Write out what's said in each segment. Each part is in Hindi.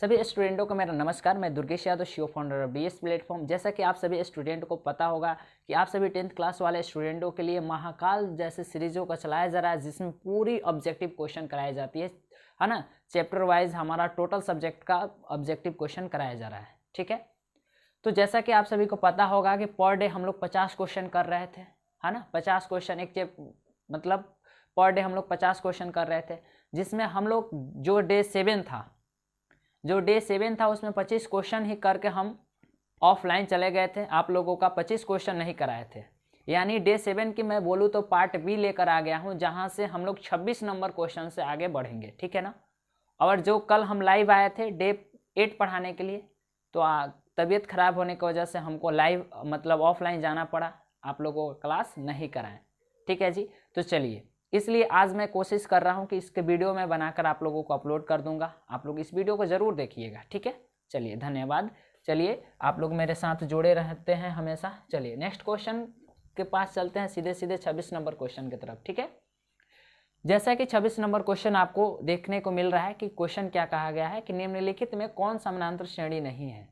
सभी स्टूडेंटों को मेरा नमस्कार। मैं Durgesh Yadav, Shiv founder of DS platform. जैसा कि आप सभी स्टूडेंट को पता होगा कि आप सभी 10th क्लास वाले स्टूडेंटों के लिए महाकाल जैसे सीरीजों का चलाया जा रहा है, जिसमें पूरी ऑब्जेक्टिव क्वेश्चन कराई जाती है ना। चैप्टर वाइज हमारा टोटल सब्जेक्ट का ऑब्जेक्टिव क्वेश्चन कराया जा रहा है, ठीक है। तो जैसा कि आप सभी को पता होगा कि पर डे हम लोग 50 क्वेश्चन कर रहे थे, है ना। 50 क्वेश्चन मतलब पर डे हम लोग 50 क्वेश्चन कर रहे थे, जिसमें हम लोग जो डे 7 था उसमें 25 क्वेश्चन ही करके हम ऑफलाइन चले गए थे। आप लोगों का 25 क्वेश्चन नहीं कराए थे, यानी डे 7 की मैं बोलूँ तो पार्ट बी लेकर आ गया हूँ, जहाँ से हम लोग 26 नंबर क्वेश्चन से आगे बढ़ेंगे, ठीक है ना। और जो कल हम लाइव आए थे डे 8 पढ़ाने के लिए, तो तबीयत खराब होने की वजह से हमको लाइव मतलब ऑफलाइन जाना पड़ा, आप लोगों को क्लास नहीं कराएं, ठीक है जी। तो चलिए, इसलिए आज मैं कोशिश कर रहा हूं कि इसके वीडियो में बनाकर आप लोगों को अपलोड कर दूंगा। आप लोग इस वीडियो को ज़रूर देखिएगा, ठीक है। चलिए, धन्यवाद। चलिए, आप लोग मेरे साथ जुड़े रहते हैं हमेशा। चलिए नेक्स्ट क्वेश्चन के पास चलते हैं, सीधे सीधे 26 नंबर क्वेश्चन की तरफ, ठीक है। जैसा कि 26 नंबर क्वेश्चन आपको देखने को मिल रहा है कि क्वेश्चन क्या कहा गया है कि निम्नलिखित में कौन समानांतर श्रेणी नहीं है।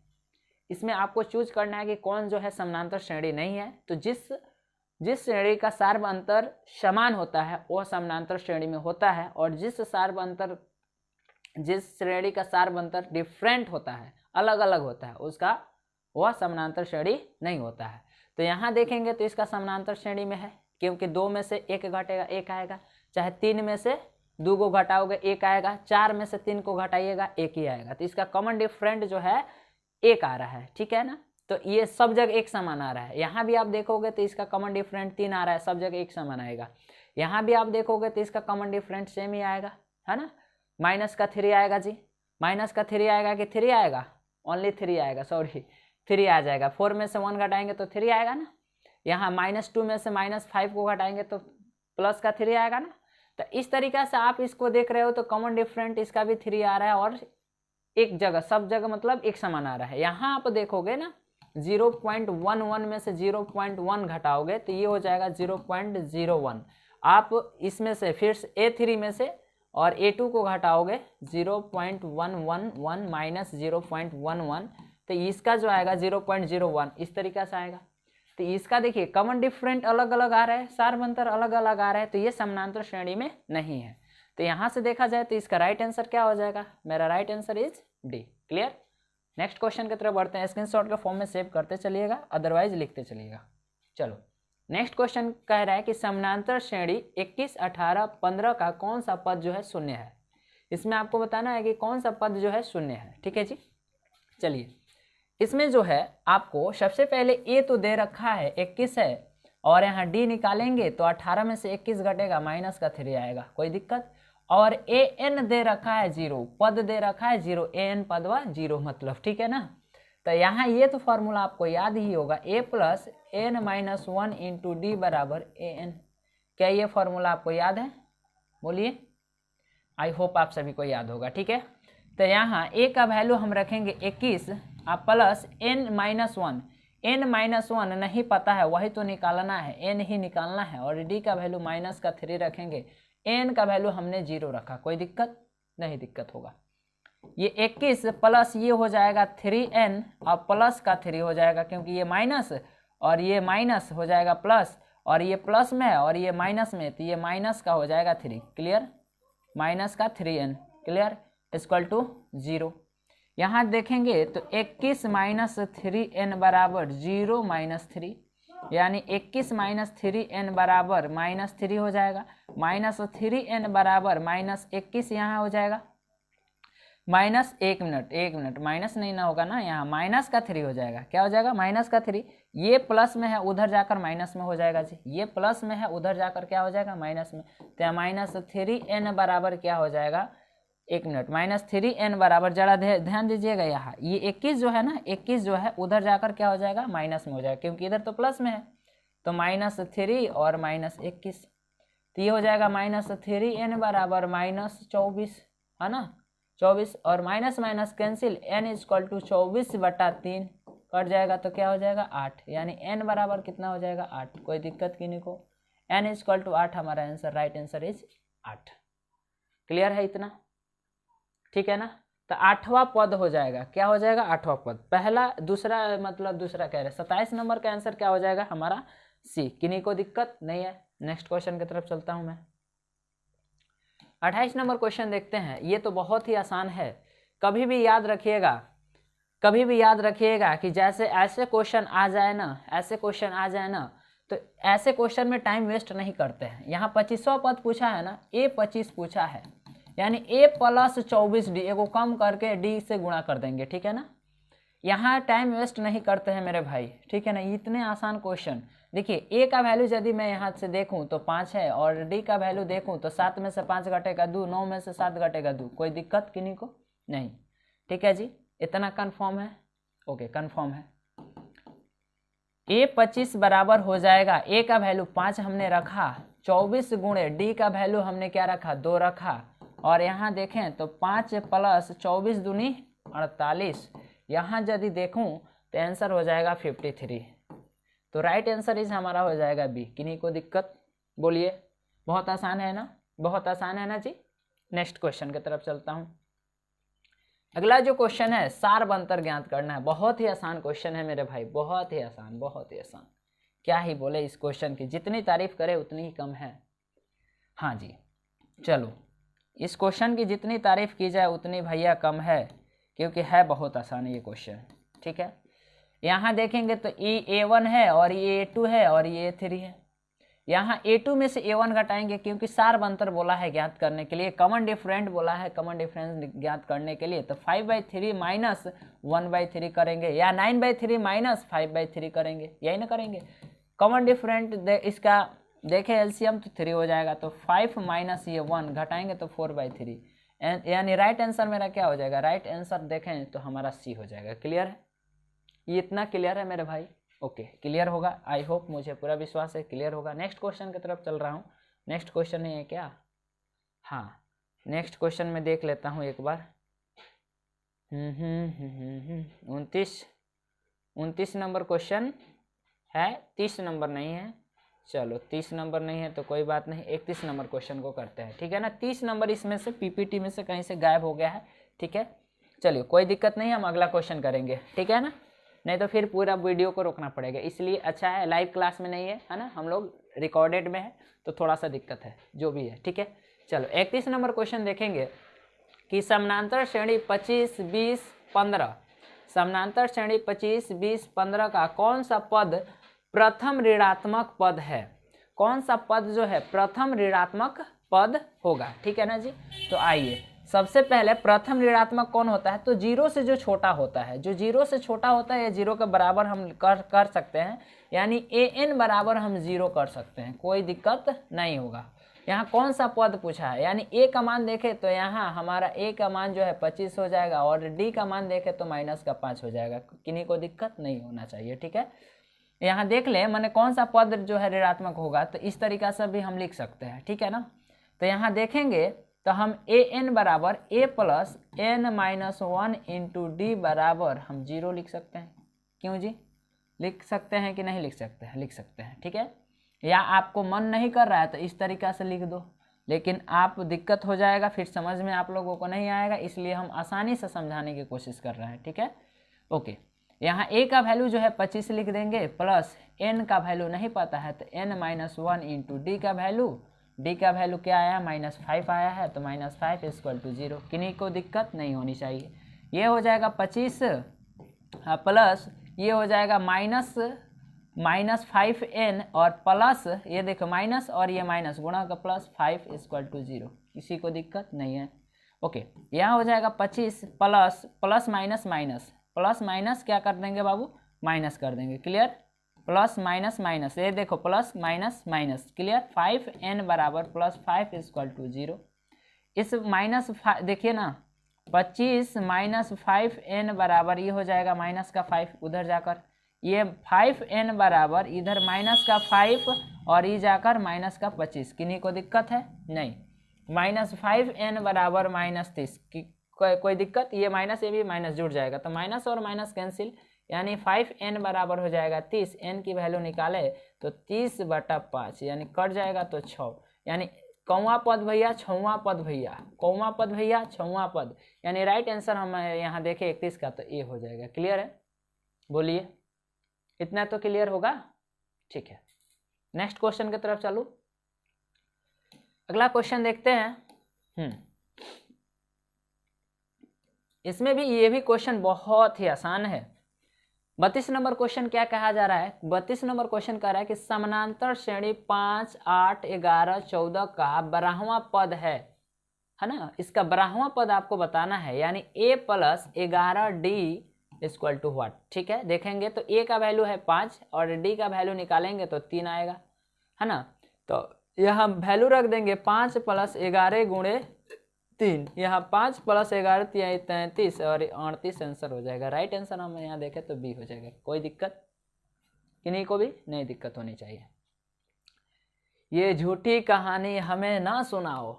इसमें आपको चूज करना है कि कौन जो है समानांतर श्रेणी नहीं है। तो जिस श्रेणी का सार्व अंतर समान होता है वह समानांतर श्रेणी में होता है, और जिस श्रेणी का सार्व अंतर डिफरेंट होता है, अलग अलग होता है, उसका वह समानांतर श्रेणी नहीं होता है। तो यहाँ देखेंगे तो इसका समानांतर श्रेणी में है, क्योंकि 2 में से 1 घटेगा 1 आएगा, चाहे 3 में से 2 को घटाओगे 1 आएगा, 4 में से 3 को घटाइएगा 1 ही आएगा। तो इसका कॉमन डिफरेंट जो है 1 आ रहा है, ठीक है ना। तो ये सब जगह एक समान आ रहा है। यहाँ भी आप देखोगे तो इसका कॉमन डिफरेंट 3 आ रहा है, सब जगह एक समान आएगा। यहाँ भी आप देखोगे तो इसका कॉमन डिफरेंट सेम ही आएगा, है ना। माइनस का 3 आएगा जी, माइनस का 3 आएगा कि 3 आएगा, ओनली 3 आएगा, सॉरी 3 आ जाएगा। 4 में से 1 घटाएंगे तो 3 आएगा ना। यहाँ -2 में से -5 को घटाएंगे तो प्लस का 3 आएगा ना। तो इस तरीके से आप इसको देख रहे हो तो कॉमन डिफरेंट इसका भी 3 आ रहा है, और एक जगह सब जगह मतलब एक समान आ रहा है। यहाँ आप देखोगे ना 0.11 में से 0.1 घटाओगे तो ये हो जाएगा 0.01। आप इसमें से फिर से A3 में से और A2 को घटाओगे 0.111 माइनस 0.11, तो इसका जो आएगा 0.01, इस तरीके से आएगा। तो इसका देखिए कॉमन डिफरेंट अलग अलग आ रहा है, सार्व अंतर अलग अलग आ रहा है, तो ये समानांतर श्रेणी में नहीं है। तो यहाँ से देखा जाए तो इसका राइट आंसर क्या हो जाएगा, मेरा right answer is D. Clear. Next question की तरफ बढ़ते हैं। स्क्रीनशॉट के फॉर्म में सेव करते चलिएगा, अदरवाइज लिखते चलिएगा। चलो नेक्स्ट क्वेश्चन कह रहा है कि समानांतर श्रेणी 21, 18, 15 का कौन सा पद जो है शून्य है। इसमें आपको बताना है कि कौन सा पद जो है शून्य है, ठीक है जी। चलिए, इसमें जो है आपको सबसे पहले ए तो दे रखा है 21 है, और यहाँ डी निकालेंगे तो 18 में से 21 घटेगा, माइनस का 3 आएगा, कोई दिक्कत। और ए एन दे रखा है 0, पद दे रखा है 0, ए एन पदवा 0 मतलब, ठीक है ना। तो यहाँ ये तो फॉर्मूला आपको याद ही होगा, a plus n minus 1 into d बराबर ए एन। क्या ये फॉर्मूला आपको याद है, बोलिए। आई होप आप सभी को याद होगा, ठीक है। तो यहाँ ए का वैल्यू हम रखेंगे 21 plus n minus 1, n minus 1 नहीं पता है, वही तो निकालना है, एन ही निकालना है। और डी का वैल्यू माइनस का 3 रखेंगे, एन का वैल्यू हमने 0 रखा, कोई दिक्कत नहीं, दिक्कत होगा। ये 21 प्लस ये हो जाएगा 3n और प्लस का 3 हो जाएगा, क्योंकि ये माइनस और ये माइनस हो जाएगा प्लस, और ये प्लस में और ये माइनस में, तो ये माइनस का हो जाएगा 3। क्लियर, माइनस का 3n, क्लियर, इक्वल टू 0। यहाँ देखेंगे तो 21 माइनस 3n बराबर 0 माइनस 3, यानी 21 माइनस 3n बराबर -3 हो जाएगा। माइनस 3n बराबर माइनस 21 यहाँ हो जाएगा, माइनस 1 मिनट माइनस नहीं ना होगा ना, यहाँ माइनस का 3 हो जाएगा। क्या हो जाएगा, माइनस का 3। ये प्लस में है उधर जाकर माइनस में हो जाएगा जी, ये प्लस में है उधर जाकर क्या हो जाएगा, माइनस में। तो माइनस 3n बराबर क्या हो जाएगा, 1 मिनट, माइनस 3n बराबर, जरा ध्यान दीजिएगा यहाँ, ये 21 जो है ना, 21 जो है उधर जाकर क्या हो जाएगा, माइनस में हो जाएगा, क्योंकि इधर तो प्लस में है। तो -3 और -21, तो ये हो जाएगा -3n बराबर -24, है ना, 24, और minus minus cancel, n equal to 24/3 cut जाएगा, तो क्या हो जाएगा 8, यानी n बराबर कितना हो जाएगा 8। कोई दिक्कत किन्हीं को, n इक्वल टू 8 हमारा answer, right answer is 8। Clear है इतना, ठीक है ना। तो 8वां पद हो जाएगा, क्या हो जाएगा 8वां पद। पहला दूसरा मतलब दूसरा कह रहे हैं 27 नंबर का आंसर क्या हो जाएगा हमारा सी। किन्हीं को दिक्कत नहीं है। नेक्स्ट क्वेश्चन की तरफ चलता हूं मैं। 28 नंबर क्वेश्चन देखते हैं। ये तो बहुत ही आसान है, कभी भी याद रखिएगा, कभी भी याद रखिएगा कि जैसे ऐसे क्वेश्चन आ जाए ना, ऐसे क्वेश्चन आ जाए ना, तो ऐसे क्वेश्चन में टाइम वेस्ट नहीं करते हैं। यहाँ 25वां पद पूछा है ना, A25 पूछा है, यानी A + 24D को कम करके D से गुणा कर देंगे, ठीक है ना। यहाँ टाइम वेस्ट नहीं करते हैं मेरे भाई, ठीक है ना। इतने आसान क्वेश्चन देखिए, A का वैल्यू यदि मैं यहाँ से देखूँ तो 5 है, और D का वैल्यू देखूँ तो 7 में से 5 घटेगा 2, 9 में से 7 घटेगा 2। कोई दिक्कत किन्हीं को नहीं, ठीक है जी। इतना कंफर्म है, ओके कंफर्म है। A25 बराबर हो जाएगा, A का वैल्यू 5 हमने रखा, 24 गुणे D का वैल्यू हमने क्या रखा 2 रखा, और यहाँ देखें तो 5 + 24 दूनी 48। यहाँ यदि देखूँ तो आंसर हो जाएगा 53। तो राइट आंसर इस हमारा हो जाएगा बी। किन्हीं को दिक्कत बोलिए। बहुत आसान है ना, बहुत आसान है ना जी। नेक्स्ट क्वेश्चन की तरफ चलता हूँ। अगला जो क्वेश्चन है सार बंतर ज्ञात करना है। बहुत ही आसान क्वेश्चन है मेरे भाई, बहुत ही आसान, बहुत ही आसान। क्या ही बोले इस क्वेश्चन की, जितनी तारीफ करे उतनी ही कम है। हाँ जी चलो, इस क्वेश्चन की जितनी तारीफ की जाए उतनी भैया कम है, क्योंकि है बहुत आसान ये क्वेश्चन, ठीक है। यहाँ देखेंगे तो ये A1 है, और ये A2 है, और ये A3 है। यहाँ A2 में से A1 घटाएंगे, क्योंकि सार बंतर बोला है ज्ञात करने के लिए, कॉमन डिफरेंट बोला है कॉमन डिफरेंस ज्ञात करने के लिए। तो 5/3 माइनस 1/3 करेंगे, या 9/3 माइनस 5/3 करेंगे, यही ना करेंगे। कॉमन डिफरेंट इसका देखें एलसीएम तो 3 हो जाएगा, तो 5 माइनस ये 1 घटाएंगे तो 4/3, यानी राइट आंसर मेरा क्या हो जाएगा, राइट आंसर देखें तो हमारा सी हो जाएगा। क्लियर है, ये इतना क्लियर है मेरे भाई। ओके क्लियर होगा, आई होप, मुझे पूरा विश्वास है क्लियर होगा। नेक्स्ट क्वेश्चन की तरफ चल रहा हूँ। नेक्स्ट क्वेश्चन है क्या, हाँ नेक्स्ट क्वेश्चन में देख लेता हूँ एक बार। 29 नंबर क्वेश्चन है, 30 नंबर नहीं है। चलो 30 नंबर नहीं है तो कोई बात नहीं, 31 नंबर क्वेश्चन को करते हैं, ठीक है ना। 30 नंबर इसमें से पीपीटी में से कहीं से गायब हो गया है, ठीक है। चलिए कोई दिक्कत नहीं, हम अगला क्वेश्चन करेंगे, ठीक है ना, नहीं तो फिर पूरा वीडियो को रोकना पड़ेगा। इसलिए अच्छा है लाइव क्लास में नहीं है ना, हम लोग रिकॉर्डेड में है, तो थोड़ा सा दिक्कत है, जो भी है, ठीक है। चलो 31 नंबर क्वेश्चन देखेंगे कि समानांतर श्रेणी 25, 20, 15, समानांतर श्रेणी 25, 20, 15 का कौन सा पद प्रथम ऋणात्मक पद है। कौन सा पद जो है प्रथम ऋणात्मक पद होगा, ठीक है ना जी। तो आइए सबसे पहले प्रथम ऋणात्मक कौन होता है, तो 0 से जो छोटा होता है, जो 0 से छोटा होता है या 0 के बराबर हम कर सकते हैं, यानी an बराबर हम 0 कर सकते हैं, कोई दिक्कत नहीं होगा। यहाँ कौन सा पद पूछा है, यानी a का मान देखे तो यहाँ हमारा a का मान जो है 25 हो जाएगा, और d का मान देखे तो -5 हो जाएगा। किन्हीं को दिक्कत नहीं होना चाहिए, ठीक है। यहाँ देख ले मैंने कौन सा पद जो है ऋणात्मक होगा, तो इस तरीका से भी हम लिख सकते हैं, ठीक है ना। तो यहाँ देखेंगे तो हम an बराबर a + n-1 इंटू डी बराबर हम 0 लिख सकते हैं। क्यों जी, लिख सकते हैं कि नहीं लिख सकते हैं, लिख सकते हैं, ठीक है। या आपको मन नहीं कर रहा है तो इस तरीका से लिख दो, लेकिन आप दिक्कत हो जाएगा, फिर समझ में आप लोगों को नहीं आएगा, इसलिए हम आसानी से समझाने की कोशिश कर रहे हैं, ठीक है। ओके, यहाँ a का वैल्यू जो है 25 लिख देंगे, प्लस n का वैल्यू नहीं पता है तो n-1 इंटू डी का वैल्यू, d का वैल्यू क्या आया -5 आया है, तो -5 = 0। किन्हीं को दिक्कत नहीं होनी चाहिए। ये हो जाएगा 25 प्लस ये हो जाएगा -5n और प्लस ये देखो माइनस और ये माइनस गुणा का प्लस 5 = 0। किसी को दिक्कत नहीं है। ओके, यहाँ हो जाएगा 25 प्लस माइनस क्या कर देंगे बाबू, माइनस कर देंगे। क्लियर, प्लस माइनस ये देखो प्लस माइनस क्लियर। 5n बराबर +5 = 0। इस -5 देखिए ना, 25 - 5n बराबर ये हो जाएगा -5 उधर जाकर, ये 5n बराबर इधर -5 और ये जाकर -25। किन्हीं को दिक्कत है नहीं। -5n बराबर -30 की कोई दिक्कत, ये माइनस ये भी माइनस जुड़ जाएगा, तो माइनस और माइनस कैंसिल, यानी 5n बराबर हो जाएगा 30। n की वैल्यू निकाले तो 30/5 यानी कट जाएगा तो 6, यानी कौवा पद भैया, छौवा पद भैया, कौवा पद भैया, छौवा पद, यानी राइट आंसर हम यहाँ देखें 31 का, तो ए हो जाएगा। क्लियर है? बोलिए, इतना तो क्लियर होगा? ठीक है, नेक्स्ट क्वेश्चन की तरफ चलो। अगला क्वेश्चन देखते हैं। इसमें भी ये भी क्वेश्चन बहुत ही आसान है। 32 नंबर क्वेश्चन क्या कहा जा रहा है? 32 नंबर क्वेश्चन कह रहा है कि समानांतर श्रेणी 5, 8, 11, 14 का 12वां पद है ना। इसका 12वां पद आपको बताना है, यानी a + 11d equal to what. ठीक है, देखेंगे तो a का वैल्यू है 5 और d का वैल्यू निकालेंगे तो 3 आएगा, है ना। तो यहाँ वैल्यू रख देंगे 5 + 11 × 3, यहाँ 5 + 11 33 और 38 आंसर हो जाएगा। राइट आंसर हम यहाँ देखें तो बी हो जाएगा। कोई दिक्कत? किन्हीं को भी नहीं दिक्कत होनी चाहिए। ये झूठी कहानी हमें ना सुनाओ,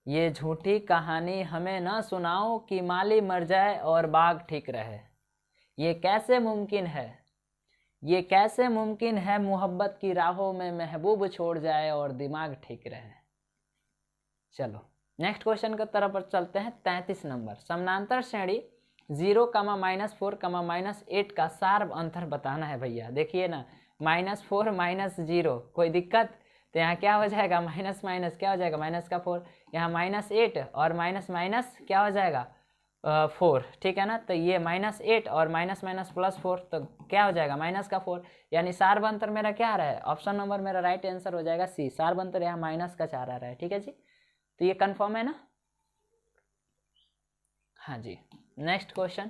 ये झूठी कहानी हमें ना सुनाओ कि माली मर जाए और बाग ठीक रहे। ये कैसे मुमकिन है, ये कैसे मुमकिन है मोहब्बत की राहों में महबूब छोड़ जाए और दिमाग ठीक रहे। चलो नेक्स्ट क्वेश्चन की तरफ चलते हैं। 33 नंबर, समानांतर श्रेणी 0, -4, -8 का सार अंतर बताना है भैया। देखिए ना, -4 -0, कोई दिक्कत? तो यहाँ क्या हो जाएगा, माइनस माइनस क्या हो जाएगा, माइनस का 4, यहाँ -8 और माइनस माइनस क्या हो जाएगा 4। ठीक है ना, तो ये -8 और माइनस माइनस +4, तो क्या हो जाएगा माइनस का 4, यानी सार अंतर मेरा क्या आ रहा है, ऑप्शन नंबर मेरा राइट आंसर हो जाएगा सी। सार अंतर यहाँ माइनस का 4 आ रहा है। ठीक है जी, तो ये कंफर्म है ना? हाँ जी, नेक्स्ट क्वेश्चन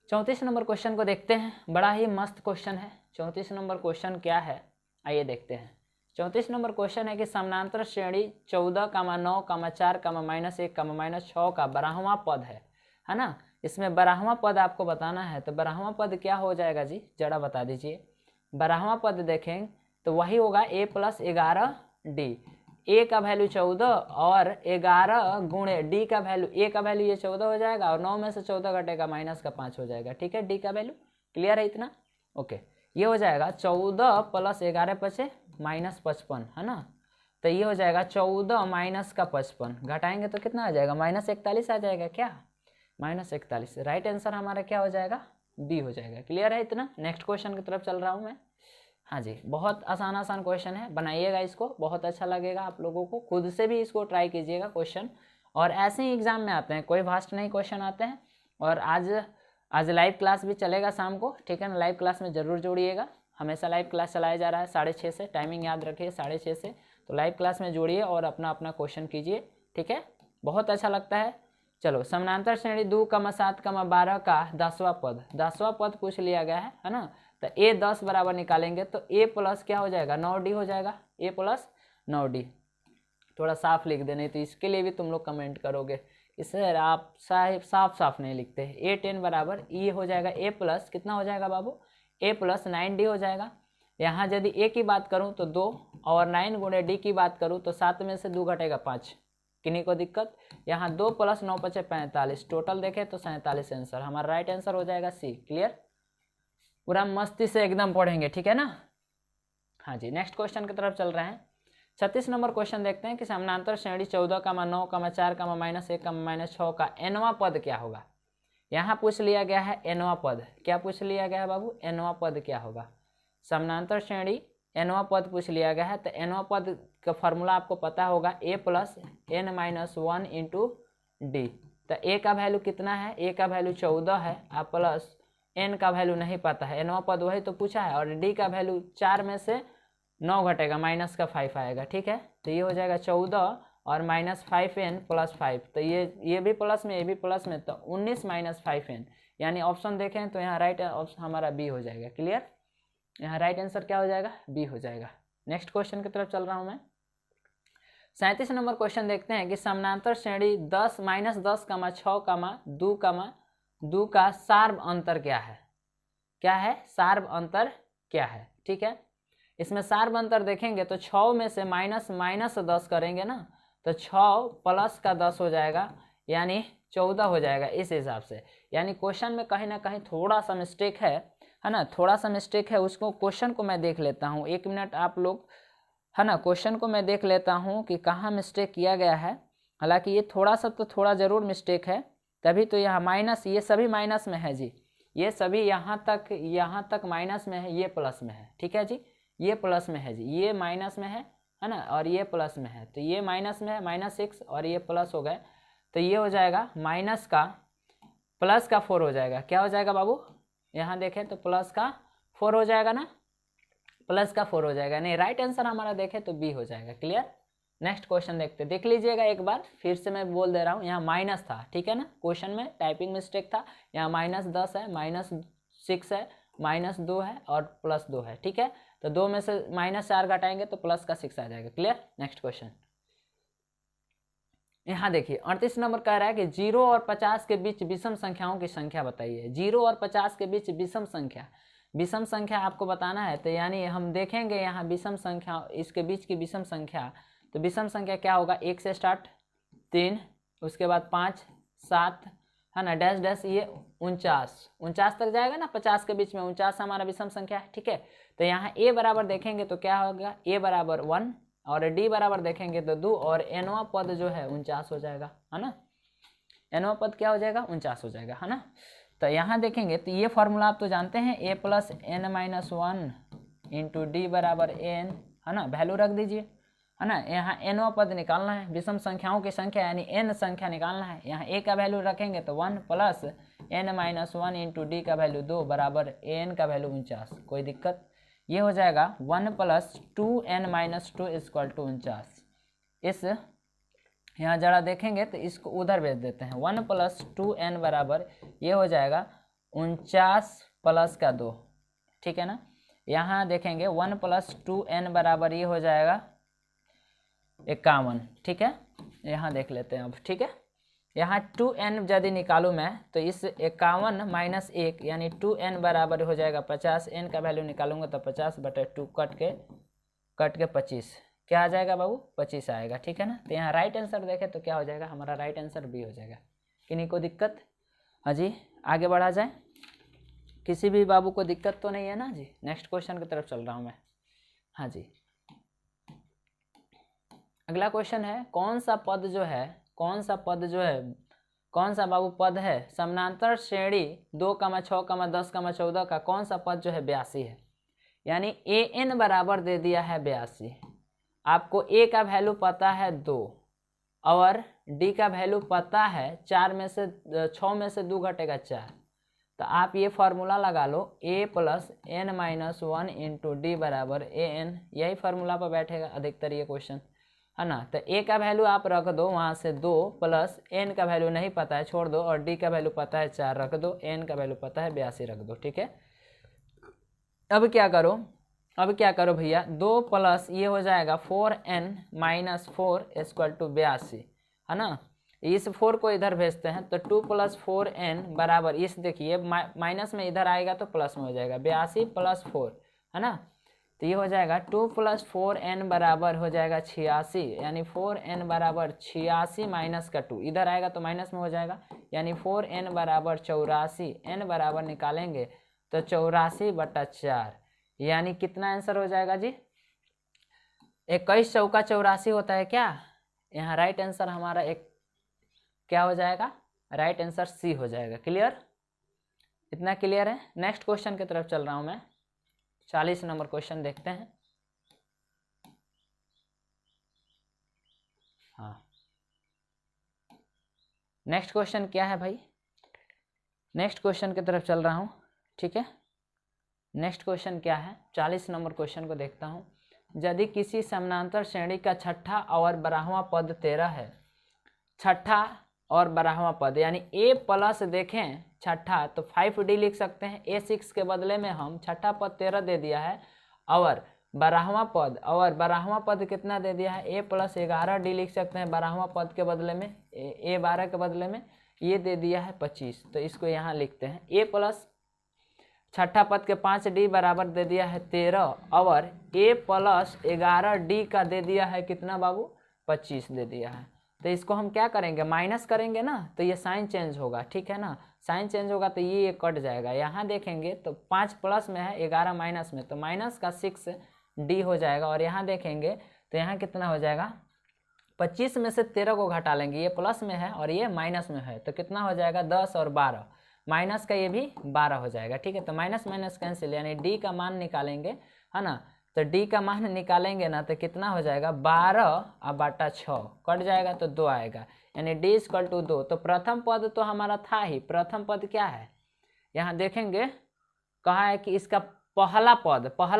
34 नंबर क्वेश्चन को देखते हैं। बड़ा ही मस्त क्वेश्चन है। 34 नंबर क्वेश्चन क्या है, आइए देखते हैं। 34 नंबर क्वेश्चन है कि समानांतर श्रेणी 14, 9, 4, -1, -6 का 12वां पद है ना। इसमें 12वां पद आपको बताना है, तो 12वां पद क्या हो जाएगा जी, जरा बता दीजिए। 12वां पद देखें तो वही होगा a + 11d। a का वैल्यू 14 और 11 गुणे d का वैल्यू, a का वैल्यू ये 14 हो जाएगा और 9 में से 14 घटेगा -5 हो जाएगा। ठीक है, d का वैल्यू क्लियर है इतना? ओके, ये हो जाएगा 14 + 11 + -55, है ना। तो ये हो जाएगा 14 -55, घटाएंगे तो कितना आ जाएगा, -41 आ जाएगा। क्या, -41। राइट आंसर हमारा क्या हो जाएगा, बी हो जाएगा। क्लियर है इतना? नेक्स्ट क्वेश्चन की तरफ चल रहा हूँ मैं। हाँ जी, बहुत आसान क्वेश्चन है, बनाइएगा इसको, बहुत अच्छा लगेगा आप लोगों को। खुद से भी इसको ट्राई कीजिएगा क्वेश्चन, और ऐसे ही एग्जाम में आते हैं, कोई वास्ट नहीं क्वेश्चन आते हैं। और आज लाइव क्लास भी चलेगा शाम को, ठीक है ना। लाइव क्लास में ज़रूर जुड़िएगा, हमेशा लाइव क्लास चलाया जा रहा है 6:30 से, टाइमिंग याद रखिए 6:30 से। तो लाइव क्लास में जुड़िए और अपना अपना क्वेश्चन कीजिए, ठीक है, बहुत अच्छा लगता है। चलो, समानांतर श्रेणी 2, 7, 12 का 10वां पद पूछ लिया गया है ना। तो a 10 बराबर निकालेंगे तो a प्लस क्या हो जाएगा, 9d हो जाएगा। a + 9d, थोड़ा साफ लिख देने, तो इसके लिए भी तुम लोग कमेंट करोगे कि सर आप साफ नहीं लिखते। a 10 बराबर ये हो जाएगा a प्लस कितना हो जाएगा बाबू, a + 9d हो जाएगा। यहाँ यदि a की बात करूँ तो 2 और 9 गुणे d की बात करूँ तो 7 में से 2 घटेगा 5। किन्हीं को दिक्कत? यहाँ 2 + 9 = 45, टोटल देखें तो 47 आंसर हमारा राइट आंसर हो जाएगा सी। क्लियर? पूरा मस्ती से एकदम पढ़ेंगे, ठीक है ना। हाँ जी, नेक्स्ट क्वेश्चन की तरफ चल रहे हैं। 36 नंबर क्वेश्चन देखते हैं कि समानांतर श्रेणी 14, 9, 4, -1, -6 का nवां पद क्या होगा। यहाँ पूछ लिया गया है nवां पद। क्या पूछ लिया गया है बाबू, nवां पद क्या होगा। समानांतर श्रेणी nवां पद पूछ लिया गया है, तो nवां पद का फॉर्मूला आपको पता होगा a + n - 1 × d। तो a का वैल्यू कितना है, a का वैल्यू 14 है, आप प्लस n का वैल्यू नहीं पता है, nवां पद वही तो पूछा है, और d का वैल्यू 4 में से 9 घटेगा, -5 आएगा। ठीक है, तो ये हो जाएगा 14 और -5n + 5, तो ये भी प्लस में, ये भी प्लस में, तो 19 - 5n, यानी ऑप्शन देखें तो यहाँ राइट ऑप्शन हमारा बी हो जाएगा। क्लियर? यहाँ राइट आंसर क्या हो जाएगा, बी हो जाएगा। नेक्स्ट क्वेश्चन की तरफ चल रहा हूँ मैं। 37 नंबर क्वेश्चन देखते हैं कि समानांतर श्रेणी 10, -10, 6, 2 का सार्व अंतर क्या है। क्या है, सार्व अंतर क्या है। ठीक है, इसमें सार्व अंतर देखेंगे तो 6 में से -10 करेंगे ना, तो 6 + का 10 हो जाएगा, यानी 14 हो जाएगा इस हिसाब से। यानी क्वेश्चन में कहीं ना कहीं थोड़ा सा मिस्टेक है ना, थोड़ा सा मिस्टेक है, उसको क्वेश्चन को मैं देख लेता हूँ। 1 मिनट आप लोग है ना। क्वेश्चन को मैं देख लेता हूँ कि कहाँ मिस्टेक किया गया है। हालांकि ये थोड़ा सा तो थोड़ा ज़रूर मिस्टेक है, तभी तो यहाँ माइनस, ये सभी माइनस में है जी, ये सभी यहाँ तक माइनस में है, ये प्लस में है, ठीक है जी, ये प्लस में है जी, ये माइनस में है ना, और ये प्लस में है, तो ये माइनस में है -6 और ये प्लस हो गए, तो ये हो जाएगा माइनस का प्लस का 4 हो जाएगा। क्या हो जाएगा बाबू, यहाँ देखें तो प्लस का 4 हो जाएगा ना, प्लस का 4 हो जाएगा, नहीं राइट आंसर हमारा देखें तो बी हो जाएगा। क्लियर। नेक्स्ट क्वेश्चन देखते, देख लीजिएगा एक बार, फिर से मैं बोल दे रहा हूँ, यहाँ माइनस था, ठीक है ना, क्वेश्चन में टाइपिंग मिस्टेक था, यहाँ -10 है, -6 है, -2 है और +2 है, ठीक है, तो 2 में से -4 घटाएंगे तो प्लस का 6 आ जाएगा। क्लियर। नेक्स्ट क्वेश्चन यहाँ देखिए 38 नंबर कह रहा है कि 0 और 50 के बीच विषम संख्याओं की संख्या बताइए। 0 और 50 के बीच विषम संख्या आपको बताना है, तो यानी हम देखेंगे यहाँ विषम संख्या, इसके बीच की विषम संख्या, तो विषम संख्या क्या होगा, 1 से स्टार्ट, 3, उसके बाद 5, 7, है ना, डैश डैश, ये 49 तक जाएगा ना, 50 के बीच में 49 हमारा विषम संख्या है, ठीक है। तो यहाँ a बराबर देखेंगे तो क्या होगा, a बराबर 1 और d बराबर देखेंगे तो 2 और nवां पद जो है 49 हो जाएगा, है ना, nवां पद क्या हो जाएगा, 49 हो जाएगा, है ना। तो यहाँ देखेंगे तो ये फॉर्मूला आप तो जानते हैं, a + n-1 × d बराबर n, है ना, वैल्यू रख दीजिए, है ना। यहाँ nवां पद निकालना है, विषम संख्याओं की संख्या यानी n संख्या निकालना है। यहाँ a का वैल्यू रखेंगे तो 1 + n-1 × d का वैल्यू 2 बराबर an का वैल्यू 49। कोई दिक्कत, ये हो जाएगा 1 + 2n-2 = 49। इस यहाँ जरा देखेंगे तो इसको उधर भेज देते हैं, 1 + 2n बराबर ये हो जाएगा 49 + का 2, ठीक है ना। यहाँ देखेंगे 1 + 2n बराबर ये हो जाएगा 51, ठीक है। यहाँ देख लेते हैं अब, ठीक है। यहाँ 2n यदि निकालूँ मैं तो इस 51 - 1 यानी 2n बराबर हो जाएगा 50, n का वैल्यू निकालूंगा तो 50/2 कट के 25, क्या आ जाएगा बाबू, 25 आएगा, ठीक है ना। तो यहाँ राइट आंसर देखें तो क्या हो जाएगा, हमारा राइट आंसर बी हो जाएगा। किन्हीं को दिक्कत, हाँ जी, आगे बढ़ा जाए, किसी भी बाबू को दिक्कत तो नहीं है ना जी। नेक्स्ट क्वेश्चन की तरफ चल रहा हूँ मैं, हाँ जी। अगला क्वेश्चन है, कौन सा बाबू पद है समानांतर श्रेणी 2, 6, 10, 14 का कौन सा पद जो है 82 है। यानी an बराबर दे दिया है 82, आपको a का वैल्यू पता है 2 और d का वैल्यू पता है 6 में से 2 घटेगा 4, तो आप ये फार्मूला लगा लो, a + n-1 × d बराबर an, यही फार्मूला पर बैठेगा अधिकतर ये क्वेश्चन, है ना। तो a का वैल्यू आप रख दो वहाँ से 2 + n का वैल्यू नहीं पता है छोड़ दो, और d का वैल्यू पता है 4 रख दो, n का वैल्यू पता है 82 रख दो, ठीक है। अब क्या करो भैया, 2 + ये हो जाएगा 4n - 4 = 82, है ना। इस 4 को इधर भेजते हैं तो 2 + 4n बराबर, इस देखिए माइनस में इधर आएगा तो प्लस में हो जाएगा, 82 + 4, है ना। तो ये हो जाएगा 2 + 4n बराबर हो जाएगा 86, यानी 4n बराबर 86 माइनस का 2 इधर आएगा तो माइनस में हो जाएगा, यानी 4n बराबर 84, n बराबर निकालेंगे तो 84/4, यानी कितना आंसर हो जाएगा जी, 21 चौका 84 होता है क्या। यहाँ राइट आंसर हमारा एक क्या हो जाएगा, राइट आंसर सी हो जाएगा। क्लियर, इतना क्लियर है। नेक्स्ट क्वेश्चन की तरफ चल रहा हूं मैं, 40 नंबर क्वेश्चन देखते हैं। हाँ, नेक्स्ट क्वेश्चन क्या है भाई, नेक्स्ट क्वेश्चन की तरफ चल रहा हूँ, ठीक है। नेक्स्ट क्वेश्चन क्या है, 40 नंबर क्वेश्चन को देखता हूँ। यदि किसी समानांतर श्रेणी का छठा और 12वां पद 13 है, छठा और 12वां पद यानी a+ देखें छठा तो 5d लिख सकते हैं, a6 के बदले में हम छठा पद 13 दे दिया है, और 12वां पद कितना दे दिया है, a + 11d लिख सकते हैं 12वां पद के बदले में, a12 के बदले में ये दे दिया है 25, तो इसको यहाँ लिखते हैं a+ छठा पद के 5d बराबर दे दिया है 13, और a + 11d का दे दिया है कितना बाबू, 25 दे दिया है। तो इसको हम क्या करेंगे, माइनस करेंगे ना, तो ये साइन चेंज होगा, ठीक है ना। साइन चेंज होगा तो ये कट जाएगा। यहाँ देखेंगे तो 5 प्लस में है, 11 माइनस में, तो माइनस का 6 डी हो जाएगा। और यहाँ देखेंगे तो यहाँ कितना हो जाएगा, 25 में से 13 को घटा लेंगे, ये प्लस में है और ये माइनस में है, तो कितना हो जाएगा 10 और 12, माइनस का ये भी 12 हो जाएगा। ठीक है, तो माइनस माइनस कैंसिल, यानी डी का मान निकालेंगे, है ना। तो डी का मान निकालेंगे ना तो कितना हो जाएगा 12 और बटा 6 कट जाएगा तो 2 आएगा, यानी डी इक्वल टू 2। तो प्रथम पद तो हमारा था ही, प्रथम पद क्या है यहाँ देखेंगे, कहा है कि इसका पहला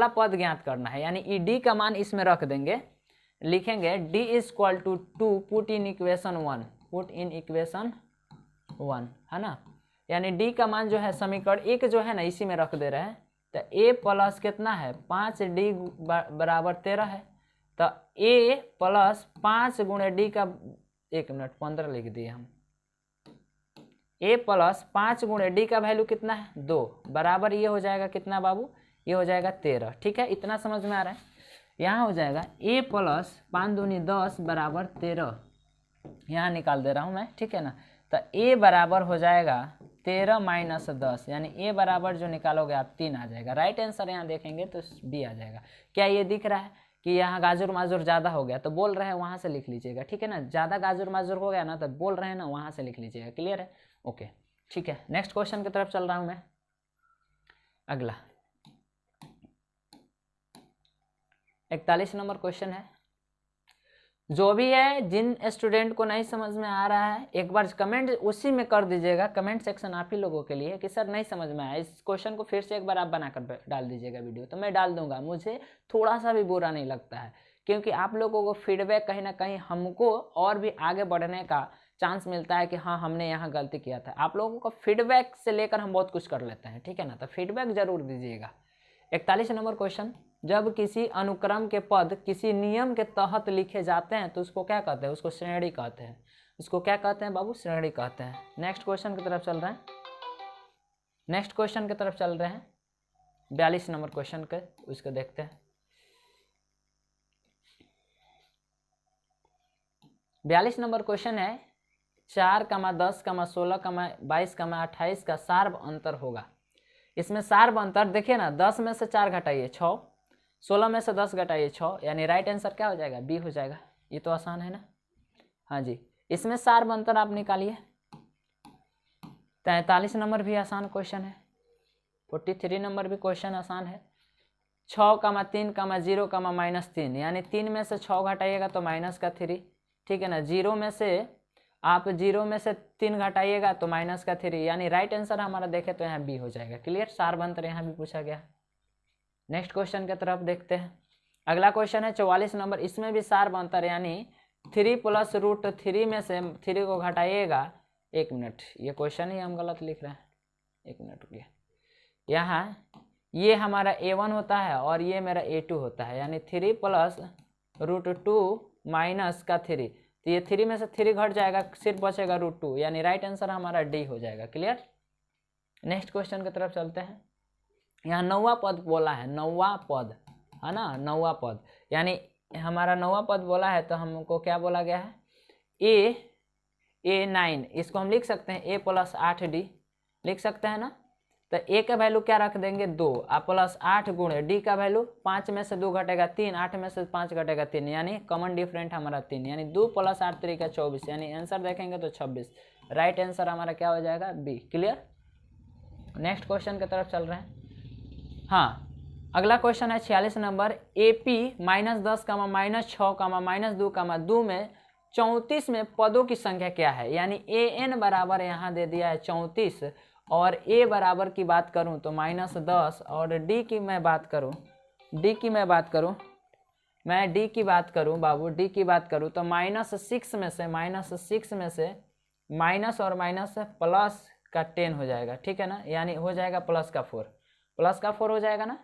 पद ज्ञात करना है, यानी ई डी का मान इसमें रख देंगे, लिखेंगे d equal to 2 put in equation 1, है ना। यानी डी का मान जो है समीकरण 1 जो है ना इसी में रख दे रहे हैं। तो ए प्लस कितना है 5d बराबर 13 है, तो ए प्लस 5 गुणे डी का 1 मिनट 15 लिख दिए हम, ए प्लस 5 गुणे डी का वैल्यू कितना है 2 बराबर ये हो जाएगा कितना बाबू, ये हो जाएगा 13। ठीक है, इतना समझ में आ रहा है। यहाँ हो जाएगा ए प्लस 5 दूनी 10 बराबर 13, यहाँ निकाल दे रहा हूँ मैं, ठीक है ना। तो ए बराबर हो जाएगा 13 माइनस 10, यानी ए बराबर जो निकालोगे आप 3 आ जाएगा। राइट आंसर यहाँ देखेंगे तो बी आ जाएगा। क्या ये दिख रहा है कि यहाँ गाजर माजूर ज़्यादा हो गया, तो बोल रहे हैं वहाँ से लिख लीजिएगा, ठीक है ना। ज़्यादा गाजर माजूर हो गया ना तो बोल रहे हैं ना वहाँ से लिख लीजिएगा, क्लियर है, ओके ठीक है। नेक्स्ट क्वेश्चन की तरफ चल रहा हूँ मैं। अगला 41 नंबर क्वेश्चन है। जो भी है, जिन स्टूडेंट को नहीं समझ में आ रहा है एक बार कमेंट उसी में कर दीजिएगा, कमेंट सेक्शन आप ही लोगों के लिए कि सर नहीं समझ में आया, इस क्वेश्चन को फिर से एक बार आप बनाकर डाल दीजिएगा वीडियो, तो मैं डाल दूंगा। मुझे थोड़ा सा भी बुरा नहीं लगता है, क्योंकि आप लोगों को फीडबैक कहीं ना कहीं हमको और भी आगे बढ़ने का चांस मिलता है कि हाँ हमने यहाँ गलती किया था। आप लोगों को फीडबैक से लेकर हम बहुत कुछ कर लेते हैं, ठीक है ना, तो फीडबैक जरूर दीजिएगा। 41 नंबर क्वेश्चन, जब किसी अनुक्रम के पद किसी नियम के तहत लिखे जाते हैं तो उसको क्या कहते हैं, उसको श्रेणी कहते हैं। उसको क्या कहते हैं बाबू, श्रेणी कहते हैं। नेक्स्ट क्वेश्चन की तरफ चल रहे हैं, नेक्स्ट क्वेश्चन की तरफ चल रहे हैं 42 नंबर क्वेश्चन के, उसको देखते हैं। 42 नंबर क्वेश्चन है 4, 10, 16, 22, 28 का सार्व अंतर होगा। इसमें सार्व अंतर देखिए ना, 10 में से 4 घटाइए 6, 16 में से 10 घटाइए 6, यानी राइट आंसर क्या हो जाएगा, बी हो जाएगा। ये तो आसान है ना, हाँ जी। इसमें सार्व अंतर आप निकालिए। 43 नंबर भी आसान क्वेश्चन है। 43 नंबर भी क्वेश्चन आसान है। 6, 3, 0, -3, यानी 3 में से 6 घटाइएगा तो माइनस का 3, ठीक है ना। 0 में से आप 0 में से 3 घटाइएगा तो माइनस का 3, यानी राइट आंसर हमारा देखे तो यहाँ बी हो जाएगा, क्लियर। सार्व अंतर यहाँ भी पूछा गया। नेक्स्ट क्वेश्चन की तरफ देखते हैं। अगला क्वेश्चन है 44 नंबर, इसमें भी सार्व अंतर, यानी 3 + √3 में से 3 को घटाइएगा। 1 मिनट, ये क्वेश्चन ही हम गलत लिख रहे हैं, 1 मिनट रुकिए। यहाँ ये हमारा A1 होता है और ये मेरा A2 होता है, यानी 3 + √2 माइनस का 3, तो ये 3 में से 3 घट जाएगा, सिर्फ बचेगा √2, यानी राइट आंसर हमारा डी हो जाएगा, क्लियर। नेक्स्ट क्वेश्चन की तरफ चलते हैं। यहाँ 9वां पद बोला है, 9वां पद है ना, 9वां पद, यानी हमारा 9वां पद बोला है तो हमको क्या बोला गया है, A9, इसको हम लिख सकते हैं A + 8D लिख सकते हैं ना। तो A का वैल्यू क्या रख देंगे 2, प्लस 8 गुणे D का वैल्यू 5 में से 2 घटेगा 3, 8 में से 5 घटेगा 3, यानी कॉमन डिफरेंट हमारा 3, यानी 2 + 8 3 का 24, यानी आंसर देखेंगे तो 26। राइट आंसर हमारा क्या हो जाएगा, बी, क्लियर। नेक्स्ट क्वेश्चन की तरफ चल रहे हैं। हाँ, अगला क्वेश्चन है 46 नंबर, AP -10, -6, -2, में 34 में पदों की संख्या क्या है, यानी AN बराबर यहाँ दे दिया है 34, और A बराबर की बात करूँ तो -10, और D की मैं बात करूँ बाबू, D की बात करूँ तो -6 में से माइनस और माइनस प्लस का 10 हो जाएगा, ठीक है ना, यानी हो जाएगा +4 हो जाएगा ना।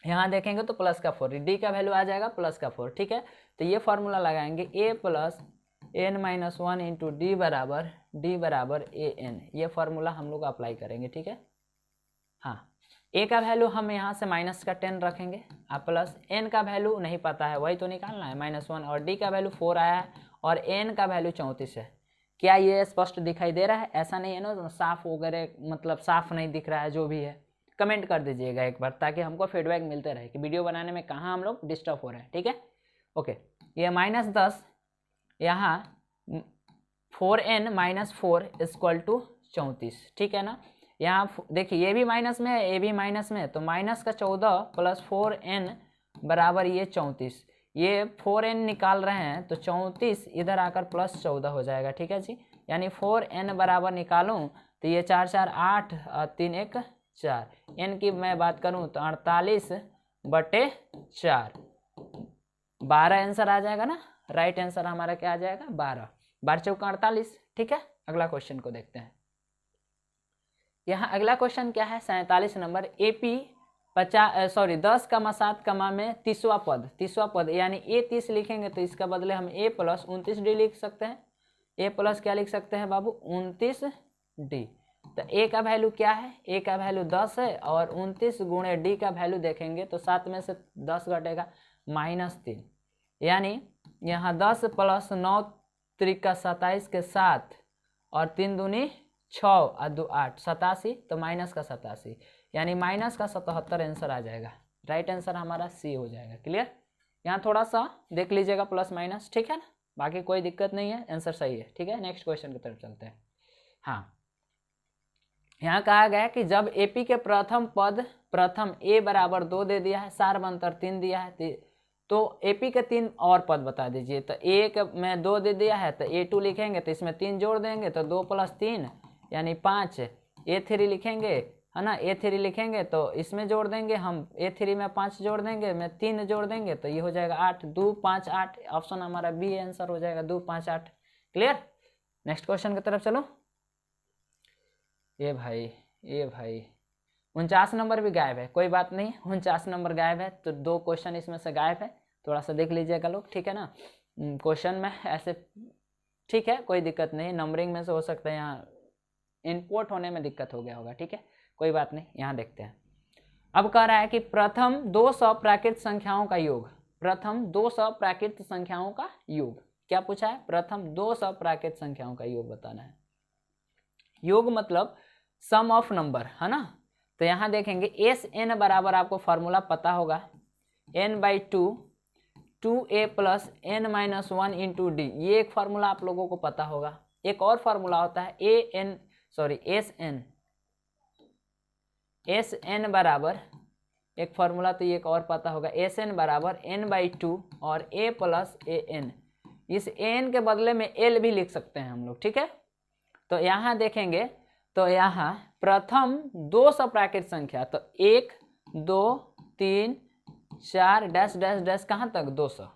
यहाँ देखेंगे तो +4, D का वैल्यू आ जाएगा +4, ठीक है। तो ये फॉर्मूला लगाएंगे A + n-1 × D बराबर AN, ये फॉर्मूला हम लोग अप्लाई करेंगे, ठीक है। हाँ, A का वैल्यू हम यहाँ से -10 रखेंगे, प्लस N का वैल्यू नहीं पता है, वही तो निकालना है -1, और D का वैल्यू 4 आया है और N का वैल्यू 34 है। क्या ये स्पष्ट दिखाई दे रहा है, ऐसा नहीं है ना साफ वगैरह, मतलब साफ नहीं दिख रहा है, जो भी है कमेंट कर दीजिएगा एक बार, ताकि हमको फीडबैक मिलते रहे कि वीडियो बनाने में कहाँ हम लोग डिस्टर्ब हो रहे हैं। ठीक है, ओके। ये -10 यहाँ 4n - 4 = 34। ठीक है ना। यहाँ देखिए ये भी माइनस में है, ये भी माइनस में है, तो -14 + 4n बराबर ये 34। ये 4n निकाल रहे हैं तो 34 इधर आकर +14 हो जाएगा। ठीक है जी, यानी 4n बराबर निकालूं तो ये 4 4 8 और 3 1 4। n की मैं बात करूं तो 48/4, 12 आंसर आ जाएगा ना। राइट आंसर हमारा क्या आ जाएगा? 12। 12 चौका 48। ठीक है, अगला क्वेश्चन को देखते हैं। यहाँ अगला क्वेश्चन क्या है? 47 नंबर। AP 10, 7, में 30वां पद यानी A 30 लिखेंगे तो इसका बदले हम A + 29D लिख सकते हैं। A प्लस क्या लिख सकते हैं बाबू? 29D। तो A का वैल्यू क्या है? A का वैल्यू 10 है और 29 गुणे D का वैल्यू देखेंगे तो 7 में से 10 घटेगा -3, यानी यहाँ 10 + 9 × 27 के 7 और 3 दूनी 6 और 2 8, 87, तो -87, यानी -77 आंसर आ जाएगा। राइट आंसर हमारा C हो जाएगा। क्लियर? यहाँ थोड़ा सा देख लीजिएगा प्लस माइनस। ठीक है ना, बाकी कोई दिक्कत नहीं है, आंसर सही है। ठीक है, नेक्स्ट क्वेश्चन की तरफ चलते हैं। हाँ, यहाँ कहा गया कि जब AP के प्रथम A बराबर 2 दे दिया है, सार्वंतर 3 दिया है, तो AP के 3 और पद बता दीजिए। तो A में 2 दे दिया है तो A2 लिखेंगे तो इसमें 3 जोड़ देंगे तो 2 + 3 यानी 5। A3 लिखेंगे है ना, A3 लिखेंगे तो इसमें जोड़ देंगे हम, A3 में 5 जोड़ देंगे, में 3 जोड़ देंगे तो ये हो जाएगा 8। 2 5 8, ऑप्शन हमारा B आंसर हो जाएगा। 2 5 8। क्लियर? नेक्स्ट क्वेश्चन की तरफ चलो। ये भाई 49 नंबर भी गायब है, कोई बात नहीं, 49 नंबर गायब है तो 2 क्वेश्चन इसमें से गायब है, थोड़ा सा देख लीजिएगा लोग। ठीक है ना, क्वेश्चन में ऐसे ठीक है, कोई दिक्कत नहीं, नंबरिंग में से हो सकता है यहाँ इनपुट होने में दिक्कत हो गया होगा। ठीक है, कोई बात नहीं, यहाँ देखते हैं। अब कह रहा है कि प्रथम 200 प्राकृत संख्याओं का योग। प्रथम 200 प्राकृत संख्याओं का योग क्या पूछा है? प्रथम 200 प्राकृत संख्याओं का योग बताना है। योग मतलब सम ऑफ नंबर, है ना। तो यहाँ देखेंगे SN बराबर आपको फॉर्मूला पता होगा, n/2 2a + n - 1 × d। ये एक फार्मूला आप लोगों को पता होगा। एक और फार्मूला होता है SN बराबर, एक फार्मूला तो ये एक और पता होगा, SN बराबर n/2 और a + an। इस an के बदले में l भी लिख सकते हैं हम लोग। ठीक है, तो यहाँ देखेंगे तो यहाँ प्रथम 200 प्राकृत संख्या, तो 1 2 3 4 डैश डैश डैश कहाँ तक? 200,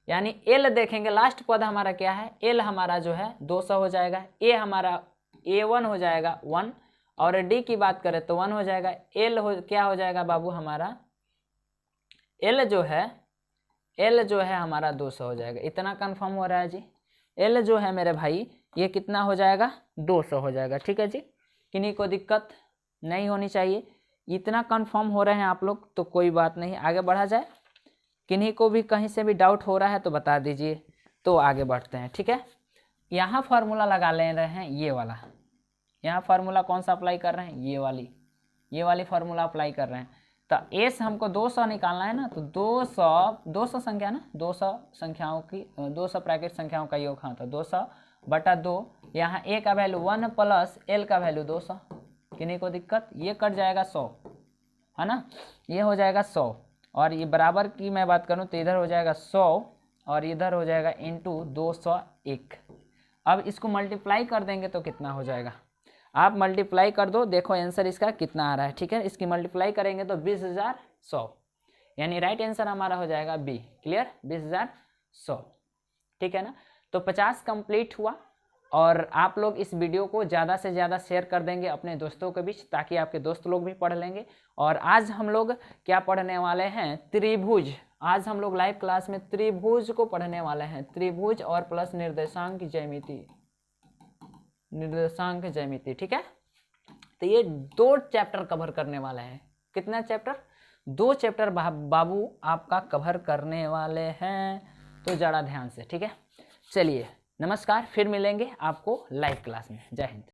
यानी L देखेंगे लास्ट पद हमारा क्या है? L हमारा जो है 200 हो जाएगा। A हमारा A1 हो जाएगा 1, और D की बात करें तो 1 हो जाएगा। क्या हो जाएगा बाबू हमारा? L जो है हमारा 200 हो जाएगा। इतना कंफर्म हो रहा है जी? L जो है मेरे भाई ये कितना हो जाएगा? 200 हो जाएगा। ठीक है जी, किन्हीं को दिक्कत नहीं होनी चाहिए, इतना कंफर्म हो रहे हैं आप लोग तो कोई बात नहीं, आगे बढ़ा जाए। किन्हीं को भी कहीं से भी डाउट हो रहा है तो बता दीजिए, तो आगे बढ़ते हैं। ठीक है, यहाँ फार्मूला लगा ले रहे हैं, ये वाला। यहाँ फार्मूला कौन सा अप्लाई कर रहे हैं? ये वाली फार्मूला अप्लाई कर रहे हैं। तो एस हमको 200 निकालना है ना, तो 200 संख्या ना, 200 संख्याओं की 200 प्राकृत संख्याओं का योग। हाँ, तो 200/2, यहाँ ए का वैल्यू 1 + एल का वैल्यू 200। किन्हीं को दिक्कत? ये कट जाएगा 100, है ना, ये हो जाएगा 100, और ये बराबर की मैं बात करूँ तो इधर हो जाएगा 100 और इधर हो जाएगा × 201। अब इसको मल्टीप्लाई कर देंगे तो कितना हो जाएगा? आप मल्टीप्लाई कर दो, देखो आंसर इसका कितना आ रहा है। ठीक है, इसकी मल्टीप्लाई करेंगे तो 20,100, यानी राइट आंसर हमारा हो जाएगा बी। क्लियर? 20,100। ठीक है ना, तो 50 कंप्लीट हुआ, और आप लोग इस वीडियो को ज़्यादा से ज़्यादा शेयर कर देंगे अपने दोस्तों के बीच, ताकि आपके दोस्त लोग भी पढ़ लेंगे। और आज हम लोग क्या पढ़ने वाले हैं? त्रिभुज। आज हम लोग लाइव क्लास में त्रिभुज को पढ़ने वाले हैं, त्रिभुज और प्लस निर्देशांक ज्यामिति। ठीक है, तो ये 2 चैप्टर कवर करने वाले हैं। कितना चैप्टर? 2 चैप्टर बाबू आपका कवर करने वाले हैं, तो ज़रा ध्यान से। ठीक है, चलिए नमस्कार, फिर मिलेंगे आपको लाइव क्लास में। जय हिंद।